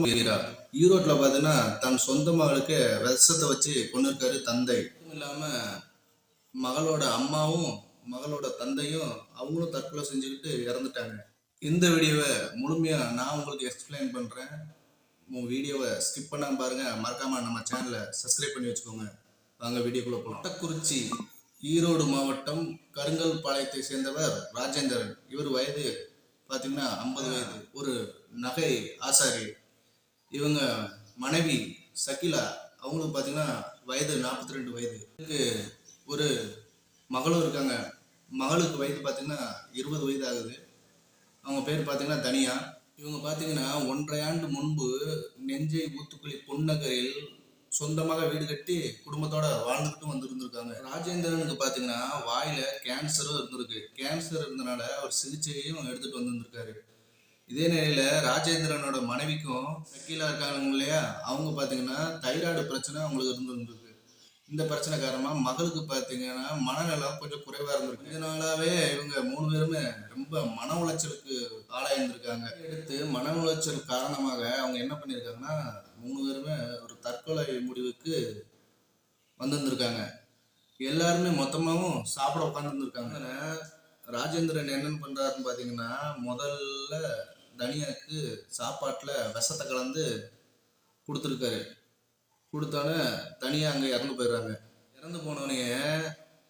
வீரா ஈரோட்டில் பார்த்தீங்கன்னா தன் சொந்த மகளுக்கு விஷத்தை வச்சு கொண்டு இருக்காரு தந்தை. இல்லாமல் மகளோட அம்மாவும் மகளோட தந்தையும் அவங்களும் தற்கொலை செஞ்சுக்கிட்டு இறந்துட்டாங்க. இந்த வீடியோவை முழுமையாக நான் உங்களுக்கு எக்ஸ்பிளைன் பண்ணுறேன். உங்கள் வீடியோவை ஸ்கிப் பண்ணாமல் பாருங்கள். மறக்காமல் நம்ம சேனலை சப்ஸ்கிரைப் பண்ணி வச்சுக்கோங்க. வாங்க வீடியோக்குள்ளே போகலாம். மொட்டக்குறிச்சி ஈரோடு மாவட்டம் கருங்கல் பாளையத்தை சேர்ந்தவர் ராஜேந்திரன். இவர் வயது பார்த்தீங்கன்னா 50 வயது. ஒரு நகை ஆசாரி. இவங்க மனைவி சகிலா, அவங்களுக்கு பார்த்தீங்கன்னா வயது 42 வயது. இதுக்கு ஒரு மகளும் இருக்காங்க. மகளுக்கு வயது பார்த்தீங்கன்னா 20 வயது ஆகுது. அவங்க பேர் பார்த்தீங்கன்னா தனியா. இவங்க பார்த்தீங்கன்னா 1.5 ஆண்டு முன்பு நெஞ்சை ஊத்துக்குழி பொன்னகரில் சொந்தமாக வீடு கட்டி குடும்பத்தோட வாழ்ந்துக்கிட்டு வந்துருந்துருக்காங்க. ராஜேந்திரனுக்கு பார்த்தீங்கன்னா வாயில கேன்சரும் இருந்திருக்கு. கேன்சர் இருந்தனால அவர் சிகிச்சையும் எடுத்துட்டு வந்துருக்காரு. இதே நிலையில ராஜேந்திரனோட மனைவிக்கும் சகிலா இருக்காங்க இல்லையா, அவங்க பார்த்தீங்கன்னா தைராய்டு பிரச்சனை அவங்களுக்கு இருந்திருக்கு. இந்த பிரச்சனை காரணமாக மகளுக்கு பார்த்தீங்கன்னா மனநலம் கொஞ்சம் குறைவாக இருந்திருக்கு. இதனாலவே இவங்க 3 பேருமே ரொம்ப மன உளைச்சலுக்கு ஆளாயிருந்திருக்காங்க. எடுத்து மன உளைச்சல் காரணமாக அவங்க என்ன பண்ணியிருக்காங்கன்னா 3 பேருமே ஒரு தற்கொலை முடிவுக்கு வந்திருந்திருக்காங்க. எல்லாருமே மொத்தமாகவும் சாப்பிட உட்காந்துருந்துருக்காங்க. ராஜேந்திரன் என்னென்னு பண்ணுறாருன்னு பார்த்தீங்கன்னா முதல்ல தனியாக்கு சாப்பாட்டில் விஷத்தை கலந்து கொடுத்துருக்காரு. கொடுத்தானே தனியாக அங்கே இறந்து போயிடுறாங்க. இறந்து போனோடனே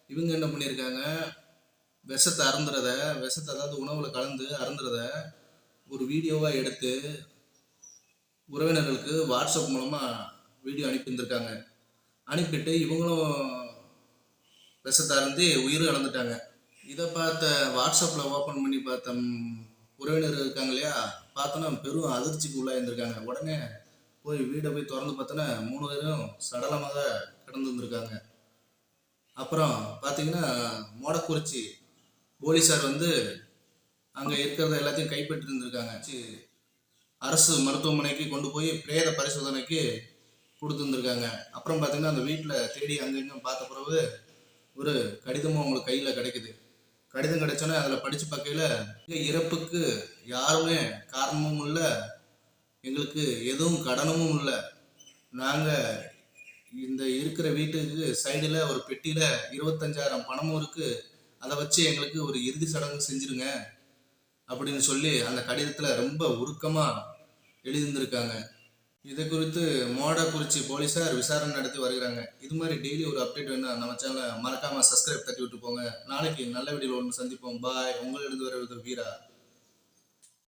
இவங்க என்ன பண்ணியிருக்காங்க, விஷத்தை அதாவது உணவில் கலந்து அருந்துறத ஒரு வீடியோவாக எடுத்து உறவினர்களுக்கு வாட்ஸ்அப் மூலமாக வீடியோ அனுப்பியிருந்திருக்காங்க. அனுப்பிட்டு இவங்களும் விஷத்தை அருந்தி உயிரும் இழந்துட்டாங்க. இதை பார்த்த வாட்ஸ்அப்பில் ஓப்பன் பண்ணி பார்த்த உறவினர் இருக்காங்க இல்லையா, பார்த்தோன்னா பெரும் அதிர்ச்சிக்கு உள்ளாயிருந்திருக்காங்க. உடனே போய் வீடை போய் திறந்து பார்த்தோன்னா 3 பேரும் சடலமாக கிடந்து வந்திருக்காங்க. அப்புறம் பார்த்தீங்கன்னா மொடக்குறிச்சி போலீஸார் வந்து அங்கே இருக்கிறத எல்லாத்தையும் கைப்பற்றி இருந்திருக்காங்க. அரசு மருத்துவமனைக்கு கொண்டு போய் பிரேத பரிசோதனைக்கு கொடுத்துருந்துருக்காங்க. அப்புறம் பார்த்தீங்கன்னா அந்த வீட்டில் தேடி அங்கங்கே பார்த்த பிறகு ஒரு கடிதமும் அவங்களுக்கு கையில் கிடைக்குது. கடிதம் கிடைச்சோன்னே அதில் படித்து பார்க்கையில் இறப்புக்கு யாருமே காரணமும் இல்லை, எங்களுக்கு எதுவும் கடனமும் இல்லை, நாங்கள் இந்த இருக்கிற வீட்டுக்கு சைடில் ஒரு பெட்டியில் 25,000 பணமும் இருக்குது, அதை வச்சு எங்களுக்கு ஒரு இறுதி சடங்கு செஞ்சுருங்க அப்படின்னு சொல்லி அந்த கடிதத்தில் ரொம்ப உருக்கமாக எழுதியிருந்திருக்காங்க. இதை குறித்து மொடக்குறிச்சி போலீஸார் விசாரணை நடத்தி வருகிறாங்க. இது மாதிரி டெய்லி ஒரு அப்டேட் வேணும்னா நம்ம சேனலை மறக்காமல் சப்ஸ்கிரைப் தட்டி விட்டு போங்க. நாளைக்கு நல்ல வீடியோவில் ஒன்று சந்திப்போம். பாய். உங்களிடம் வருவது வீரா.